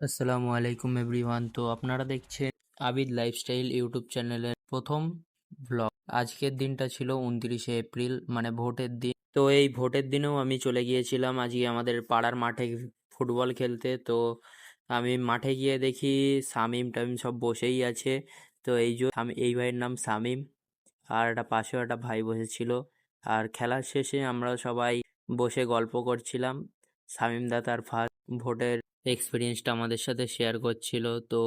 আসসালামু আলাইকুম এভরিওয়ান। তো আপনারা দেখছেন আবিদ লাইফস্টাইল ইউটিউব চ্যানেলের প্রথম ভ্লগ। আজকের দিনটা ছিল 29শে এপ্রিল, মানে ভোটের দিন। তো এই ভোটের দিনেও আমি চলে গিয়েছিলাম আজকে আমাদের পাড়ার মাঠে ফুটবল খেলতে। তো আমি মাঠে গিয়ে দেখি শামিম টামিম সব বসেই আছে। তো এই ভাইয়ের নাম শামিম, আর একটা পাশেও একটা ভাই বসেছিল। আর খেলার শেষে আমরা সবাই বসে গল্প করছিলাম। শামিম দা তার ফার্স্ট ভোটের এক্সপিরিয়েন্সটা আমাদের সাথে শেয়ার করছিল। তো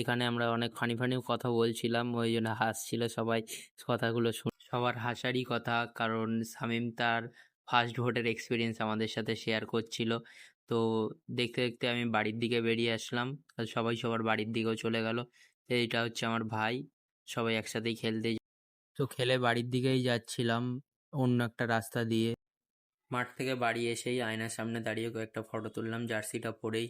এখানে আমরা অনেক ফানি ফানিও কথা বলছিলাম, ওই জন্য হাসছিল সবাই। কথাগুলো সবার হাসারই কথা, কারণ শামিম তার ফার্স্ট ভোটের এক্সপিরিয়েন্স আমাদের সাথে শেয়ার করছিল। তো দেখতে দেখতে আমি বাড়ির দিকে বেরিয়ে আসলাম, আর সবাই সবার বাড়ির দিকেও চলে গেল। এইটা হচ্ছে আমার ভাই, সবাই একসাথেই খেলতে। তো খেলে বাড়ির দিকেই যাচ্ছিলাম অন্য একটা রাস্তা দিয়ে। মাঠ থেকে বাড়ি এসেই আয়নার সামনে দাঁড়িয়ে কয়েকটা ফটো তুললাম জার্সিটা পরেই।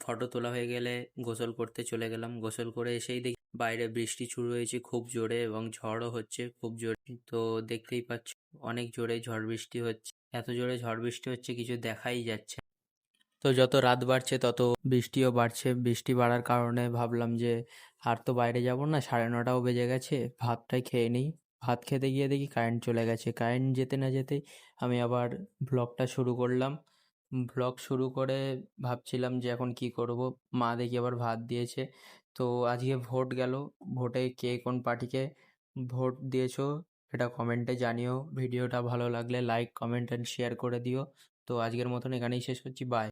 ফটো তোলা হয়ে গেলে গোসল করতে চলে গেলাম। গোসল করে এসেই দেখি বাইরে বৃষ্টি শুরু হয়েছে খুব জোরে, এবং ঝড়ও হচ্ছে খুব জোরে। তো দেখতেই পাচ্ছ অনেক জোরে ঝড় বৃষ্টি হচ্ছে। এত জোরে ঝড় বৃষ্টি হচ্ছে কিছু দেখাই যাচ্ছে। তো যত রাত বাড়ছে তত বৃষ্টিও বাড়ছে। বৃষ্টি বাড়ার কারণে ভাবলাম যে আর তো বাইরে যাব না, 9:30টাও বেজে গেছে, ভাতটাই খেয়ে নিই। ভাত খেতে গিয়ে দেখি কারেন্ট চলে গেছে। কারেন্ট যেতে না যেতেই আমি আবার ব্লগটা শুরু করলাম। ব্লগ শুরু করে ভাবছিলাম যে এখন কি করব। মা দেখি আবার ভাত দিয়েছে। তো আজকে ভোট গেল। ভোটে কে কোন পার্টিকে ভোট দিয়েছো এটা কমেন্টে জানিও। ভিডিওটা ভালো লাগলে লাইক কমেন্ট অ্যান্ড শেয়ার করে দিও। তো আজকের মতন এখানেই শেষ করছি। বাই।